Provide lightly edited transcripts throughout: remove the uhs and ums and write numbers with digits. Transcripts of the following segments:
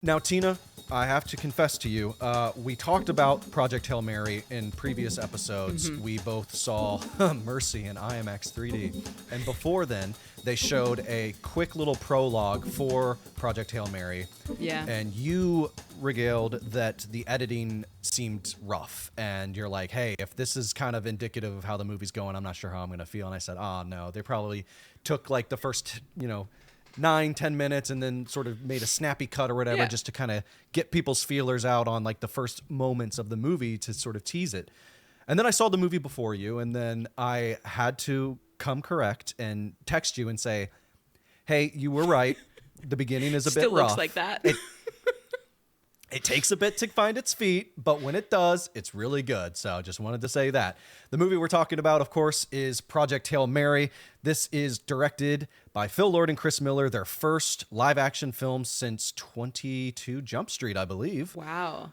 Now, Tina, I have to confess to you, we talked about Project Hail Mary in previous episodes. We both saw Mercy in IMAX 3D. And before then, they showed a quick little prologue for Project Hail Mary. Yeah. And you regaled that the editing seemed rough. And you're like, hey, if this is kind of indicative of how the movie's going, I'm not sure how I'm going to feel. And I said, no, they probably took like the first, 9-10 minutes and then sort of made a snappy cut or whatever just to kind of get people's feelers out on like the first moments of the movie to sort of tease it. And then I saw the movie before you, and then I had to come correct and text you and say, hey, you were right. The beginning is a bit rough. Still looks like that. It takes a bit to find its feet, but when it does, it's really good. So just wanted to say that. The movie we're talking about, of course, is Project Hail Mary. This is directed by Phil Lord and Chris Miller, their first live-action film since 22 Jump Street, I believe. Wow.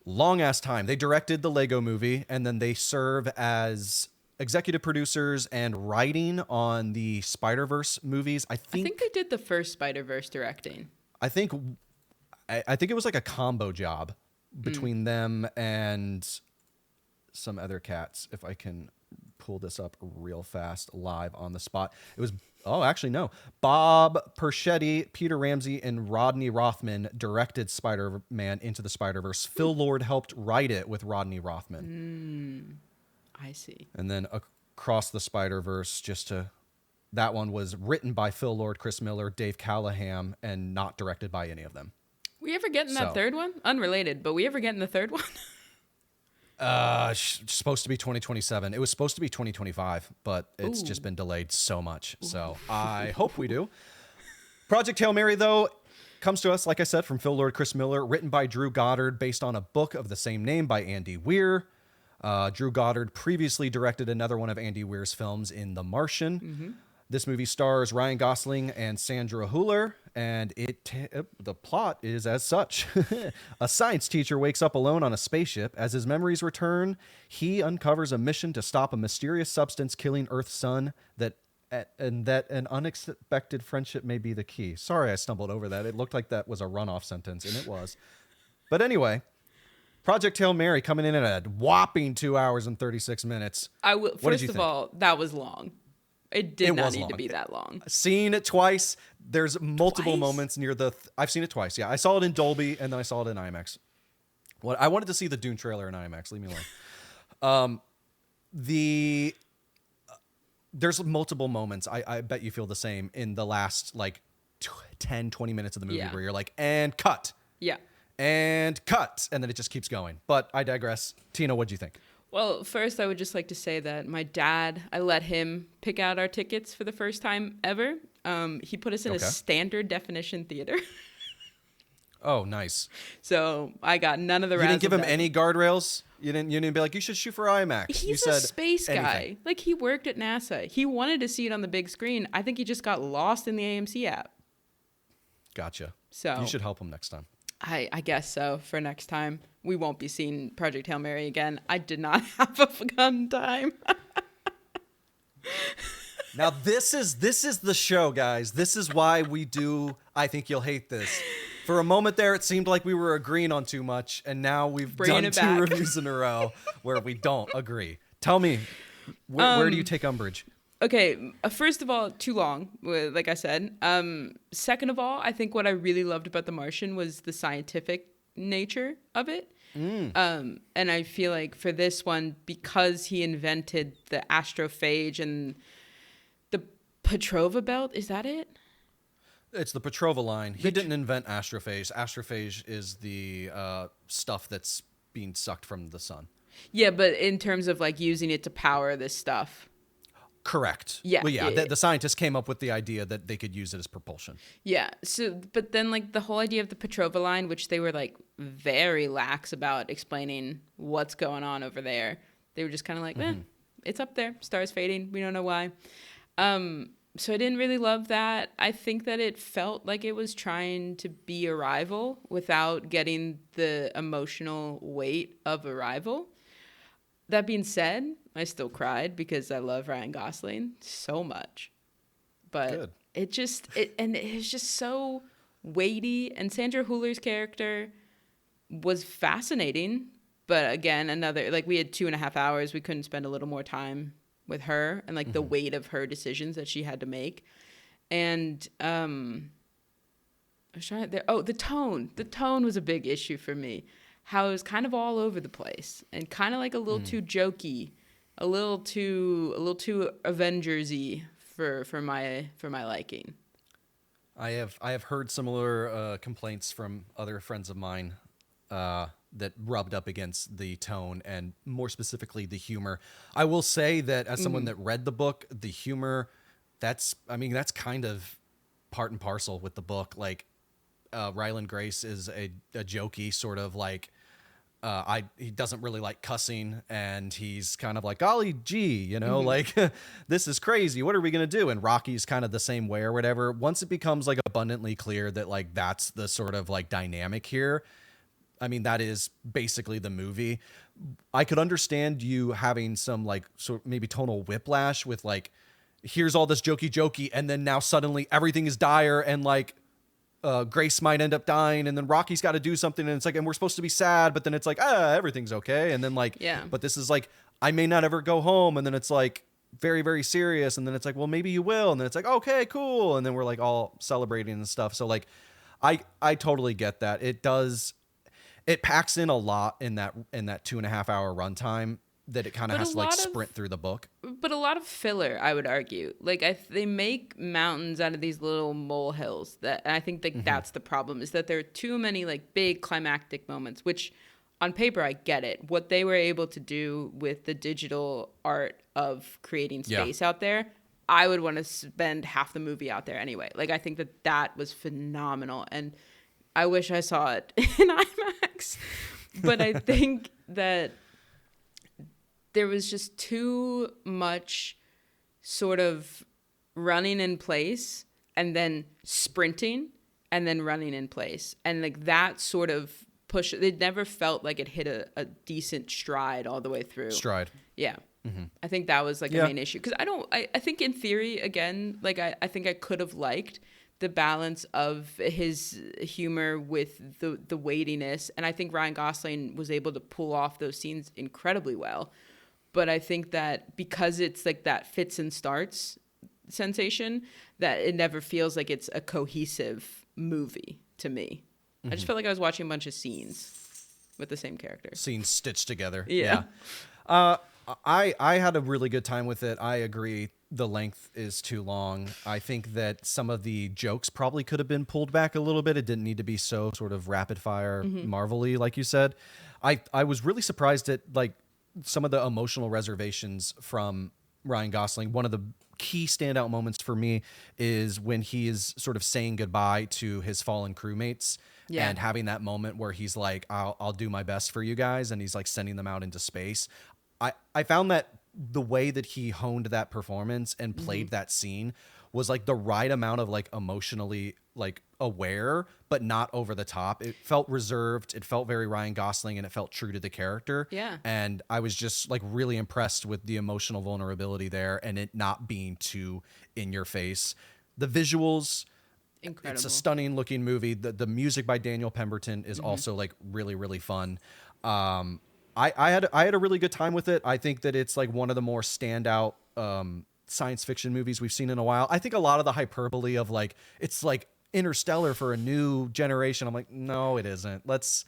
Long-ass time. They directed the Lego Movie, and then they serve as executive producers and writing on the Spider-Verse movies. I think they did the first Spider-Verse directing. I think it was like a combo job between them and some other cats, if I can pull this up real fast live on the spot. It was, Bob Perschetti, Peter Ramsey, and Rodney Rothman directed Spider-Man Into the Spider-Verse. Phil Lord helped write it with Rodney Rothman. I see. And then Across the Spider-Verse, that one was written by Phil Lord, Chris Miller, Dave Callahan, and not directed by any of them. We ever getting that third one? Unrelated, but we ever getting the third one? Supposed to be 2027. It was supposed to be 2025, but it's just been delayed so much. So I hope we do. Project Hail Mary, though, comes to us, like I said, from Phil Lord, Chris Miller, written by Drew Goddard, based on a book of the same name by Andy Weir. Drew Goddard previously directed another one of Andy Weir's films in The Martian. This movie stars Ryan Gosling and Sandra Hüller, and the plot is as such. A science teacher wakes up alone on a spaceship. As his memories return, he uncovers a mission to stop a mysterious substance killing Earth's sun and that an unexpected friendship may be the key. Sorry I stumbled over that. It looked like that was a runoff sentence, and it was. But anyway, Project Hail Mary coming in at a whopping 2 hours and 36 minutes. First of all, that was long. It did not need to be that long. Seeing it twice, there's multiple moments near I've seen it twice, yeah. I saw it in Dolby, and then I saw it in IMAX. I wanted to see the Dune trailer in IMAX. Leave me alone. There's multiple moments. I bet you feel the same in the last, 10, 20 minutes of the movie where you're like, and cut. Yeah. And cut. And then it just keeps going. But I digress. Tina, what'd you think? Well, first, I would just like to say that my dad, I let him pick out our tickets for the first time ever. He put us in a standard definition theater. Oh, nice. So I got none of the You didn't give him any guardrails? You didn't be like, you should shoot for IMAX. He's a space guy. Like, he worked at NASA. He wanted to see it on the big screen. I think he just got lost in the AMC app. Gotcha. So you should help him next time. I guess so. For next time, we won't be seeing Project Hail Mary again. I did not have a fun time. Now this is the show, guys. This is why we do. I think you'll hate this. For a moment there, it seemed like we were agreeing on too much, and now we've done two reviews in a row where we don't agree. Tell me, where do you take umbrage? Okay, first of all, too long, like I said. Second of all, I think what I really loved about The Martian was the scientific nature of it. And I feel like for this one, because he invented the astrophage and the Petrova belt, is that it? It's the Petrova line. He didn't invent astrophage. Astrophage is the stuff that's being sucked from the sun. Yeah, but in terms of like using it to power this stuff. Correct. Yeah. Well, yeah. The scientists came up with the idea that they could use it as propulsion. Yeah. So, but then like the whole idea of the Petrova line, which they were like very lax about explaining what's going on over there. They were just kind of like, it's up there. Stars fading. We don't know why. So I didn't really love that. I think that it felt like it was trying to be Arrival without getting the emotional weight of Arrival. That being said, I still cried because I love Ryan Gosling so much. But Good. it was just so weighty, and Sandra Hüller's character was fascinating. But again, another, like, we had 2.5 hours. We couldn't spend a little more time with her and like the weight of her decisions that she had to make. And I was trying to, the tone was a big issue for me. How it was kind of all over the place and kind of like a little too jokey, a little too Avengers-y for my liking. I have heard similar complaints from other friends of mine that rubbed up against the tone and more specifically the humor. I will say that as someone that read the book, the humor, that's kind of part and parcel with the book. Like Ryland Grace is a jokey sort of like, he doesn't really like cussing, and he's kind of like, golly gee, like, this is crazy. What are we going to do? And Rocky's kind of the same way or whatever. Once it becomes like abundantly clear that like, that's the sort of like dynamic here. I mean, that is basically the movie. I could understand you having some like sort of maybe tonal whiplash with like, here's all this jokey, and then now suddenly everything is dire and like, Grace might end up dying, and then Rocky's got to do something, and it's like, and we're supposed to be sad, but then it's like, everything's okay, and then like, but this is like, I may not ever go home, and then it's like very, very serious, and then it's like, well, maybe you will, and then it's like, okay, cool, and then we're like all celebrating and stuff. So like, I totally get that. It packs in a lot in that 2.5 hour runtime that it kind of has to like sprint through the book. But a lot of filler, I would argue. Like they make mountains out of these little molehills. And I think like that's the problem, is that there are too many like big climactic moments, which on paper I get it. What they were able to do with the digital art of creating space out there, I would want to spend half the movie out there anyway. Like I think that was phenomenal, and I wish I saw it in IMAX. But I think that there was just too much sort of running in place and then sprinting and then running in place. And like that sort of push, it never felt like it hit a decent stride all the way through. Stride. Yeah. I think that was like a main issue. Because I think in theory, again, like I think I could have liked the balance of his humor with the weightiness. And I think Ryan Gosling was able to pull off those scenes incredibly well. But I think that because it's like that fits and starts sensation, that it never feels like it's a cohesive movie to me. I just felt like I was watching a bunch of scenes with the same character. Scenes stitched together. Yeah. I had a really good time with it. I agree. The length is too long. I think that some of the jokes probably could have been pulled back a little bit. It didn't need to be so sort of rapid fire, Marvel-y, like you said. I was really surprised at like some of the emotional reservations from Ryan Gosling. One of the key standout moments for me is when he is sort of saying goodbye to his fallen crewmates and having that moment where he's like, I'll do my best for you guys. And he's like sending them out into space. I found that the way that he honed that performance and played that scene was like the right amount of like emotionally like aware, but not over the top. It felt reserved. It felt very Ryan Gosling, and it felt true to the character. Yeah. And I was just like really impressed with the emotional vulnerability there and it not being too in your face. The visuals, Incredible. It's a stunning looking movie. The music by Daniel Pemberton is also like really, really fun. I had a really good time with it. I think that it's like one of the more standout science fiction movies we've seen in a while. I think a lot of the hyperbole of like, it's like Interstellar for a new generation. I'm like, no, it isn't. Let's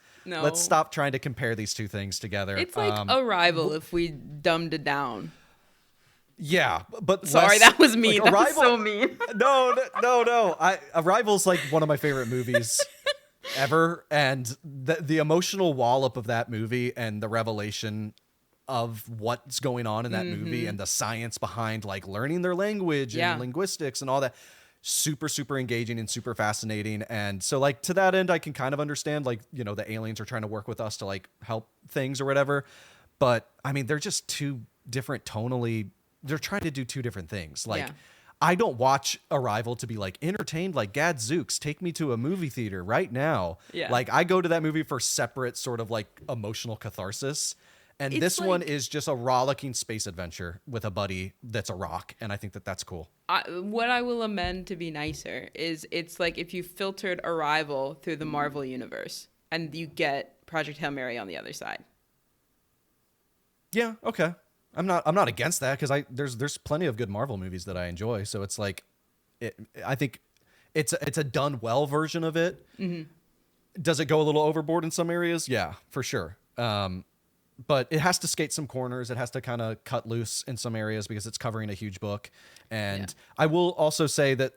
stop trying to compare these two things together. It's like Arrival if we dumbed it down. Yeah, but sorry, that was mean. Like, that was so mean. No. Arrival's like one of my favorite movies ever, and the emotional wallop of that movie and the revelation of what's going on in that movie and the science behind like learning their language and linguistics and all that, super, super engaging and super fascinating. And so like to that end, I can kind of understand like, the aliens are trying to work with us to like help things or whatever. But I mean, they're just two different tonally, they're trying to do two different things. Like I don't watch Arrival to be like entertained, like gadzooks, take me to a movie theater right now. Yeah. Like I go to that movie for separate sort of like emotional catharsis. And It's this one like- is just a rollicking space adventure with a buddy that's a rock, and I think that that's cool. What I will amend to be nicer is it's like if you filtered Arrival through the Marvel universe and you get Project Hail Mary on the other side. Yeah, okay. I'm not against that because there's plenty of good Marvel movies that I enjoy. So it's like, I think it's a done well version of it. Mm-hmm. Does it go a little overboard in some areas? Yeah, for sure. But it has to skate some corners. It has to kind of cut loose in some areas because it's covering a huge book. And I will also say that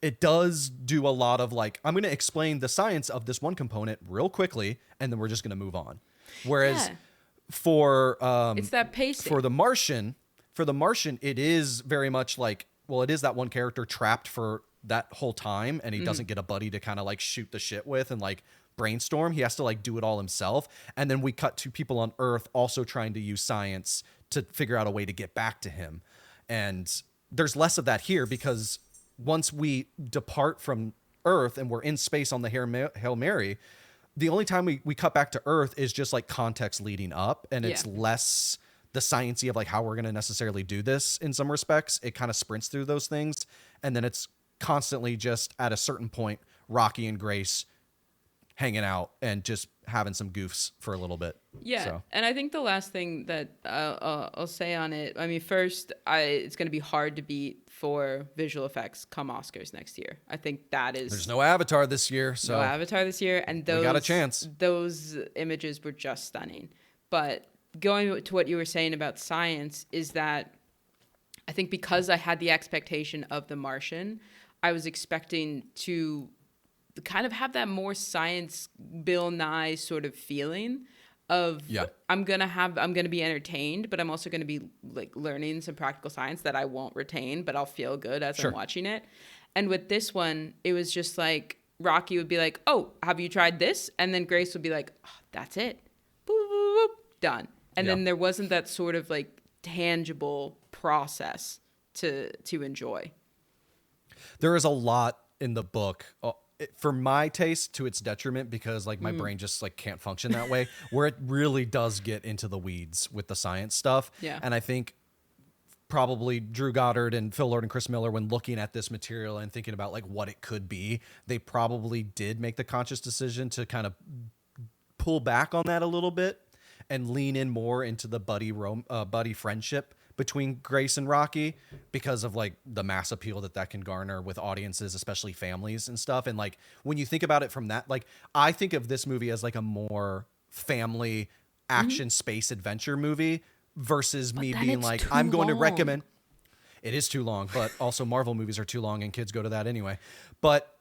it does do a lot of like, I'm going to explain the science of this one component real quickly, and then we're just going to move on. Whereas for it's that pacing. For the Martian, it is very much like, well, it is that one character trapped for that whole time, and he doesn't get a buddy to kind of like shoot the shit with and like brainstorm. He has to like do it all himself. And then we cut to people on Earth also trying to use science to figure out a way to get back to him. And there's less of that here because once we depart from Earth and we're in space on the Hail Mary, the only time we cut back to Earth is just like context leading up, and it's less the sciencey of like how we're going to necessarily do this in some respects. It kind of sprints through those things, and then it's constantly just at a certain point, Rocky and Grace hanging out and just having some goofs for a little bit. Yeah, so. And I think the last thing that I'll say on it, I mean, first, it's going to be hard to beat for visual effects come Oscars next year. I think that is... There's no Avatar this year, so... No Avatar this year, and those... We got a chance. Those images were just stunning. But going to what you were saying about science is that I think because I had the expectation of The Martian, I was expecting to kind of have that more science Bill Nye sort of feeling of I'm gonna be entertained, but I'm also gonna be like learning some practical science that I won't retain, but I'll feel good as I'm watching it. And with this one, it was just like Rocky would be like, "Oh, have you tried this?" And then Grace would be like, "Oh, that's it, boop, boop, boop, done." And then there wasn't that sort of like tangible process to enjoy. There is a lot in the book. For my taste, to its detriment, because like my brain just like can't function that way, where it really does get into the weeds with the science stuff. Yeah. And I think probably Drew Goddard and Phil Lord and Chris Miller, when looking at this material and thinking about like what it could be, they probably did make the conscious decision to kind of pull back on that a little bit and lean in more into the buddy friendship between Grace and Rocky because of like the mass appeal that can garner with audiences, especially families and stuff. And like, when you think about it from that, like, I think of this movie as like a more family action space adventure movie versus me being like, I'm going to recommend. It is too long, but also Marvel movies are too long and kids go to that anyway. But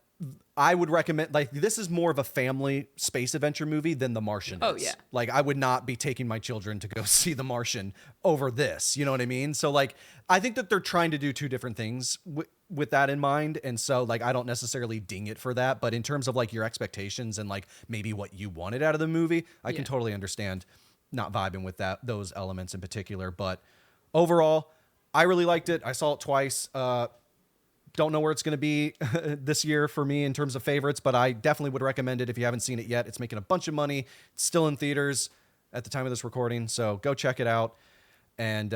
I would recommend, like, this is more of a family space adventure movie than The Martian is. Oh, yeah. Like, I would not be taking my children to go see The Martian over this. You know what I mean? So, like, I think that they're trying to do two different things with that in mind. And so, like, I don't necessarily ding it for that. But in terms of, like, your expectations and, like, maybe what you wanted out of the movie, I can totally understand not vibing with those elements in particular. But overall, I really liked it. I saw it twice. Don't know where it's going to be this year for me in terms of favorites, but I definitely would recommend it if you haven't seen it yet. It's making a bunch of money. It's still in theaters at the time of this recording, so go check it out. And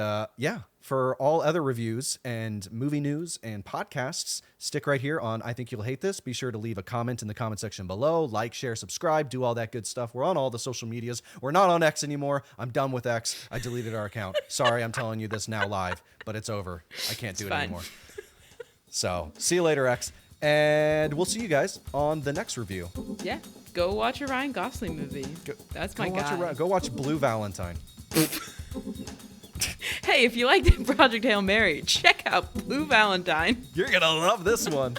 for all other reviews and movie news and podcasts, stick right here on I Think You'll Hate This. Be sure to leave a comment in the comment section below. Like, share, subscribe, do all that good stuff. We're on all the social medias. We're not on X anymore. I'm done with X. I deleted our account. Sorry, I'm telling you this now live, but it's over. I can't do it anymore. So, see you later, X. And we'll see you guys on the next review. Yeah. Go watch a Ryan Gosling movie. That's my guy. Go watch Blue Valentine. Hey, if you liked Project Hail Mary, check out Blue Valentine. You're going to love this one.